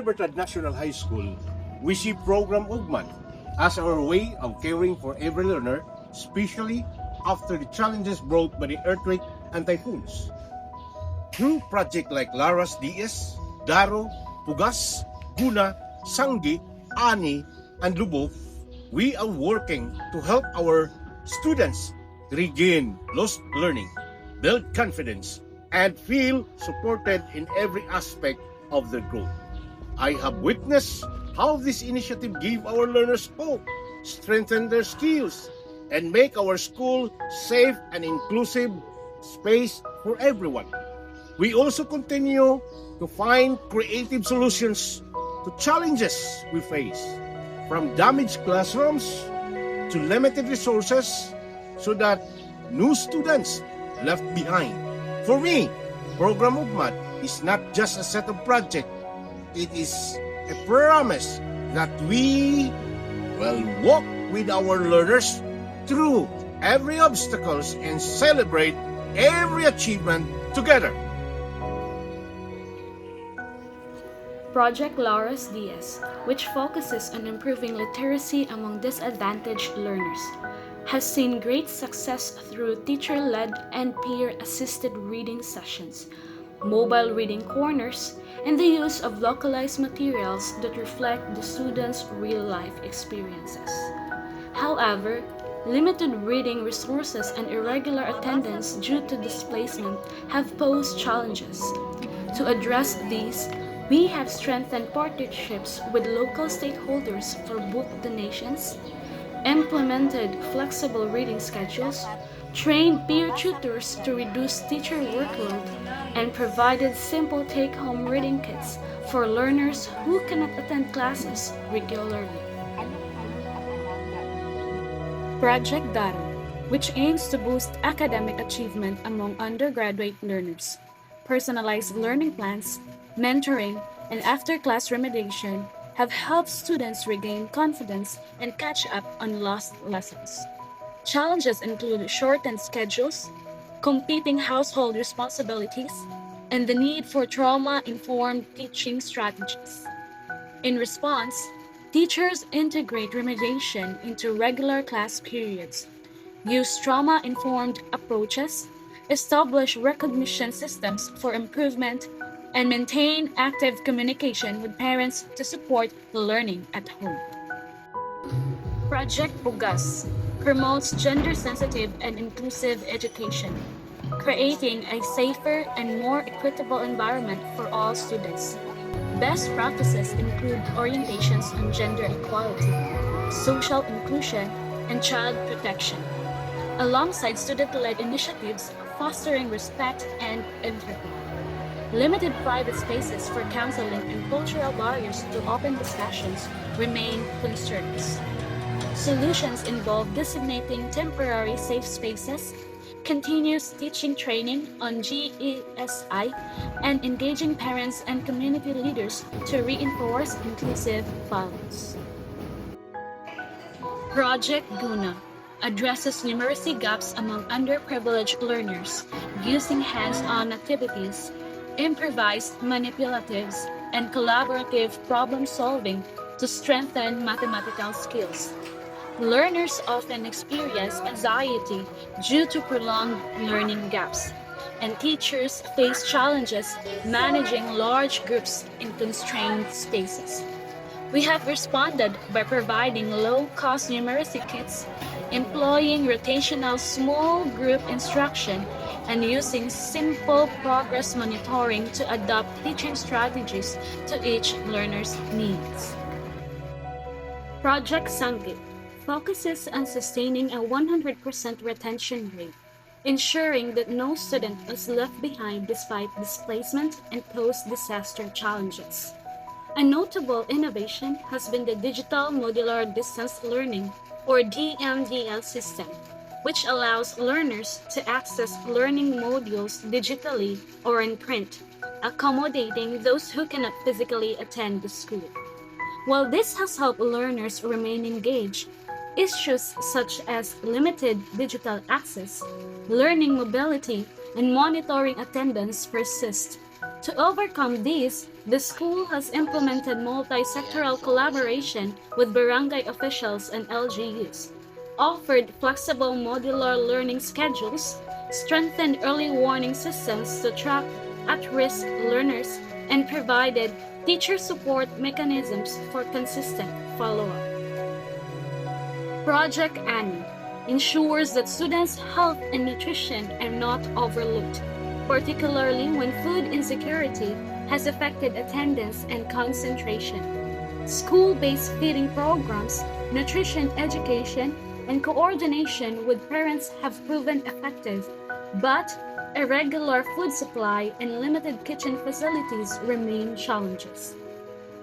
Libertad National High School, we see Program Ugman as our way of caring for every learner, especially after the challenges brought by the earthquake and typhoons. Through projects like Laras DS, Daro, Pugas, Guna, Sanggi, Ani, and Lubov, we are working to help our students regain lost learning, build confidence, and feel supported in every aspect of their growth. I have witnessed how this initiative gave our learners hope, strengthen their skills, and make our school safe and inclusive space for everyone. We also continue to find creative solutions to challenges we face, from damaged classrooms to limited resources, so that no students left behind. For me, Program Ugmat is not just a set of projects. It is a promise that we will walk with our learners through every obstacles and celebrate every achievement together. Project Laras DS, which focuses on improving literacy among disadvantaged learners, has seen great success through teacher-led and peer-assisted reading sessions, mobile reading corners, and the use of localized materials that reflect the students' real-life experiences. However, limited reading resources and irregular attendance due to displacement have posed challenges. To address these, we have strengthened partnerships with local stakeholders for book donations, implemented flexible reading schedules, trained peer tutors to reduce teacher workload, and provided simple take-home reading kits for learners who cannot attend classes regularly. Project Daro, which aims to boost academic achievement among undergraduate learners, personalized learning plans, mentoring, and after-class remediation have helped students regain confidence and catch up on lost lessons. Challenges include shortened schedules, competing household responsibilities, and the need for trauma-informed teaching strategies. In response, teachers integrate remediation into regular class periods, use trauma-informed approaches, establish recognition systems for improvement, and maintain active communication with parents to support learning at home. Project Pugas promotes gender-sensitive and inclusive education, creating a safer and more equitable environment for all students. Best practices include orientations on gender equality, social inclusion, and child protection, alongside student-led initiatives fostering respect and empathy. Limited private spaces for counseling and cultural barriers to open discussions remain concerns. Solutions involve designating temporary safe spaces, continuous teaching training on GESI, and engaging parents and community leaders to reinforce inclusive values. Project Guna addresses numeracy gaps among underprivileged learners using hands-on activities, improvised manipulatives, and collaborative problem-solving to strengthen mathematical skills. Learners often experience anxiety due to prolonged learning gaps, and teachers face challenges managing large groups in constrained spaces. We have responded by providing low-cost numeracy kits, employing rotational small group instruction, and using simple progress monitoring to adapt teaching strategies to each learner's needs. Project Sanggi focuses on sustaining a 100% retention rate, ensuring that no student is left behind despite displacement and post-disaster challenges. A notable innovation has been the Digital Modular Distance Learning, or DMDL system, which allows learners to access learning modules digitally or in print, accommodating those who cannot physically attend the school. While this has helped learners remain engaged, issues such as limited digital access, learning mobility, and monitoring attendance persist. To overcome these, the school has implemented multi-sectoral collaboration with barangay officials and LGUs, offered flexible modular learning schedules, strengthened early warning systems to track at-risk learners, and provided teacher support mechanisms for consistent follow-up. Project Annie ensures that students' health and nutrition are not overlooked, particularly when food insecurity has affected attendance and concentration. School-based feeding programs, nutrition education, and coordination with parents have proven effective, but irregular food supply and limited kitchen facilities remain challenges.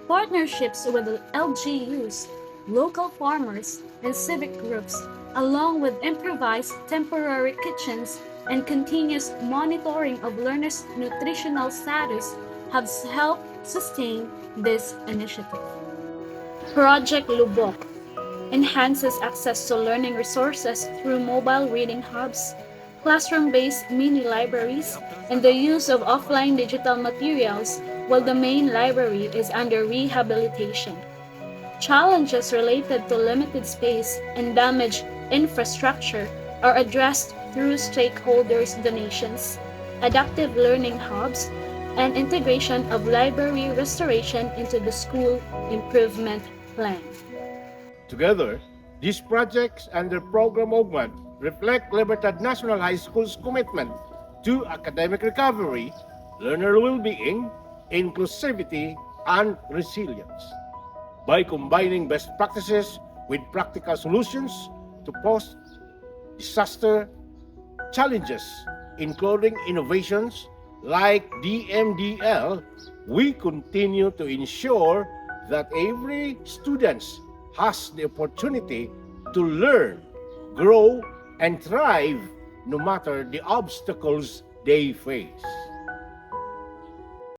Partnerships with LGUs, local farmers, and civic groups, along with improvised temporary kitchens and continuous monitoring of learners' nutritional status, have helped sustain this initiative. Project Lubok enhances access to learning resources through mobile reading hubs, classroom-based mini-libraries, and the use of offline digital materials while the main library is under rehabilitation. Challenges related to limited space and damaged infrastructure are addressed through stakeholders' donations, adaptive learning hubs, and integration of library restoration into the school improvement plan. Together, these projects under Program Augment reflect Libertad National High School's commitment to academic recovery, learner well-being, inclusivity, and resilience. By combining best practices with practical solutions to post-disaster challenges, including innovations like DMDL, we continue to ensure that every student has the opportunity to learn, grow, and thrive no matter the obstacles they face.